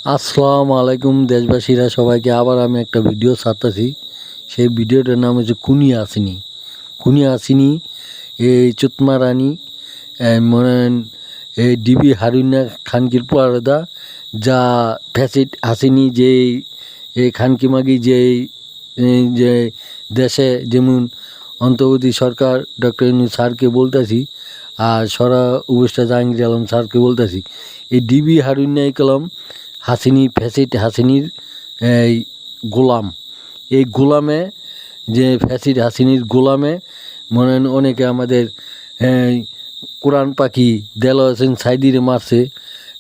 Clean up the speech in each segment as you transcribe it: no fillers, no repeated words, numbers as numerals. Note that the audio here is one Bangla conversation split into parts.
আসসালামু আলাইকুম দেশবাসীরা, সবাইকে আবার আমি একটা ভিডিও ছাড়তেছি। সেই ভিডিওটার নাম হচ্ছে খুনি আসিনি এই চুতমা রানী মনে এই ডিবি হারুন্না খানকির পোয়ারদা যা ফ্যাসিড হাসিনি যে এই খানকি মাগি যে দেশে যেমন অন্তর্বর্তী সরকার ডক্টর ইউনূস স্যারকে বলতেছি আর সরা উপদেষ্টা জাহাঙ্গীর আলম স্যারকে বলতেছি, এই ডিবি হারুন্নাই কলম হাসিনি ফ্যাসিড হাসিনির এই গোলাম। এই গোলামে যে ফ্যাসিড হাসিনির গোলামে মনে অনেকে আমাদের কোরআন পাখি দেলোয়ার হোসেন সাইদিরে মারছে,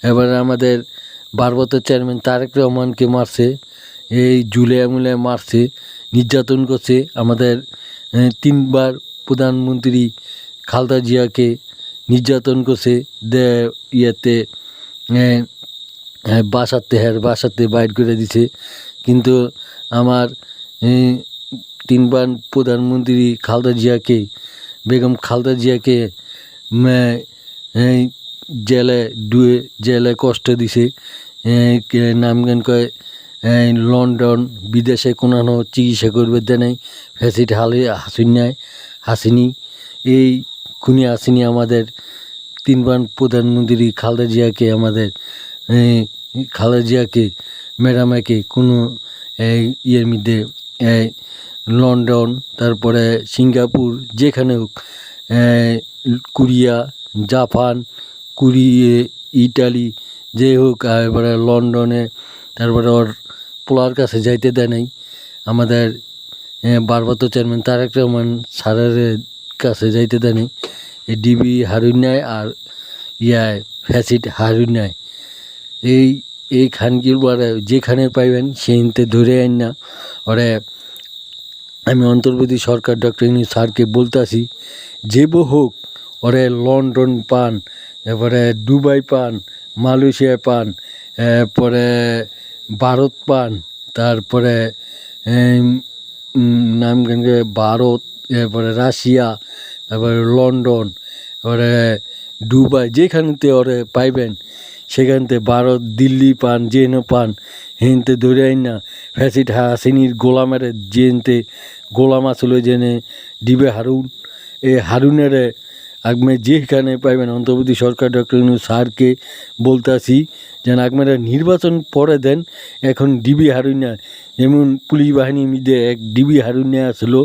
এবারে আমাদের ভারপ্রাপ্ত চেয়ারম্যান তারেক রহমানকে মারছে, এই জুলিয়া মুলিয়া মারছে, নির্যাতন করছে। আমাদের 3বার প্রধানমন্ত্রী খালেদা জিয়াকে নির্যাতন করছে ইয়েতে বাসাতে বাইর করে দিছে। কিন্তু আমার 3বার প্রধানমন্ত্রী বেগম খালেদা জিয়াকে জেলে কষ্ট দিছে। নামগান কয় লন্ডন বিদেশে কোনো চিকিৎসা করবে দেয় ফ্যাসিড হাসিনি এই খুনি হাসিনি আমাদের 3বার প্রধানমন্ত্রী খালেদা জিয়াকে ম্যাডামাকে কোনো ইয়ের মধ্যে লন্ডন, তারপরে সিঙ্গাপুর, যেখানে হোক, কোরিয়া, জাপান, ইটালি, যে হোক, এবারে লন্ডনে, তারপরে ওর পোলার কাছে যাইতে দেয় নাই। আমাদের ভারপ্রাপ্ত চেয়ারম্যান তারেক রহমান স্যারের কাছে যাইতে দেয় নাই। এই ডিবি হারুন্যায় আর ফ্যাসিড হারুন্যায় এই খানকির পরে যেখানে পাইবেন সেইতে ধরে আইন না ওরে। আমি অন্তর্বর্তী সরকার ডক্টর ইউনূস স্যারকে বলতেছি, যে হোক ওরে লন্ডন পান, এরপরে দুবাই পান, মালয়েশিয়া পান, এরপরে ভারত পান, তারপরে নামগানকে ভারত, এরপরে রাশিয়া, তারপরে লন্ডন, এবারে দুবাই, যেখানতে ওরে পাইবেন সেখানতে ভারত, দিল্লি পান, যেন পান হেনতে ধরে আইন না ফ্যাসিড হাসিনির গোলামের যেনতে গোলাম আসলে জেনে ডিবে এই হারুনের আগমে যেখানে পাইবেন অন্তর্বর্তী সরকার ডক্টর ইউনূস স্যারকে বলতেছি যেন আগমেরা নির্বাচন পরে দেন। এখন ডিবি হারুন্যা যেমন পুলিশ বাহিনীর মধ্যে এক ডিবি হারুন্যা আসলো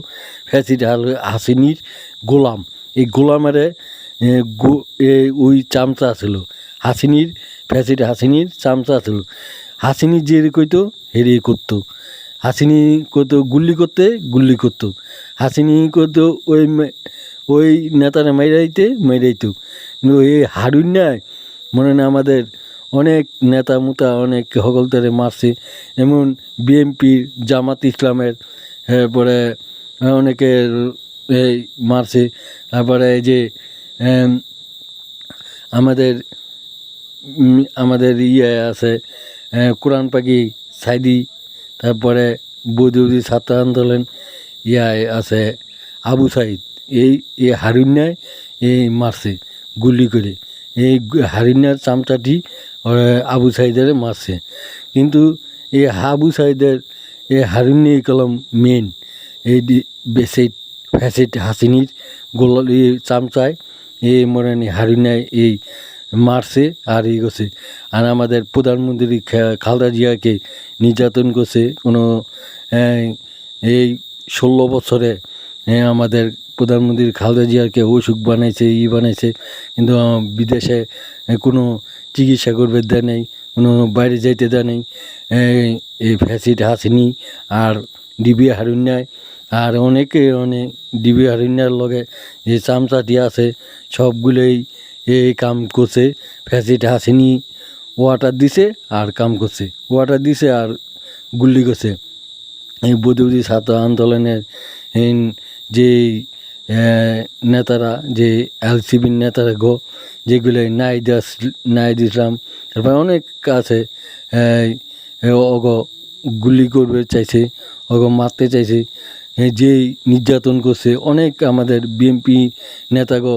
ফ্যাসিড হাসিনির গোলাম। এই গোলামের ওই চামচা ছিল ফ্যাসিড হাসিনির চামচা ছিল। হাসিনি যে কইতো হেরে করতো, হাসিনি কইতো গুল্লি করতো, হাসিনি কইতো ওই নেতারা মাইরাইতো। কিন্তু এই হারুন্যায় মনে না আমাদের অনেক নেতা মুতা অনেক হগলতারে মারছে, এমন বিএনপির, জামাত ইসলামের, পরে অনেকের মারছে। তারপরে এই যে আমাদের আছে কোরআন পাখি সাইদি, তারপরে বৌদি ছাত্র আন্দোলন আছে আবু সাইদ, এই হারুন্যায় মারছে গুলি করে। এই হারুন্যার চামচাটি আবু সাইদের মারছে। কিন্তু এই আবু সাইদের হারুন্যাই কলম মেন এই ফ্যাসিড হাসিনির চামচায় মনে হারুন্যায় মারছে আর করছে। আর আমাদের প্রধানমন্ত্রী খালেদা জিয়াকে নির্যাতন করছে। কোনো এই 16 বছরে আমাদের প্রধানমন্ত্রী খালেদা জিয়াকে অসুখ বানাইছে, কিন্তু বিদেশে কোনো চিকিৎসা করবে দেয় নেই, কোনো বাইরে যাইতে দেয় নেই। এই ফ্যাসিড হাসিনি আর ডিবি হারুন্যায় আর অনেক ডিবি হারুন্যার লগে যে চামচাটি আছে সবগুলোই এই কাম করছে। ফ্যাসিড হাসিনি ওয়াটার দিছে আর কাম করছে, ওয়াটার দিছে আর গুল্লি করছে। এই বৌদি ছাত্র আন্দোলনের যে নেতারা, যে এলসিবির নেতারা যেগুলো নাহিদ ইসলাম, তারপরে অনেক আছে গুলি করবে চাইছে, মারতে চাইছে, যেই নির্যাতন করছে। অনেক আমাদের বিএনপি নেতাগো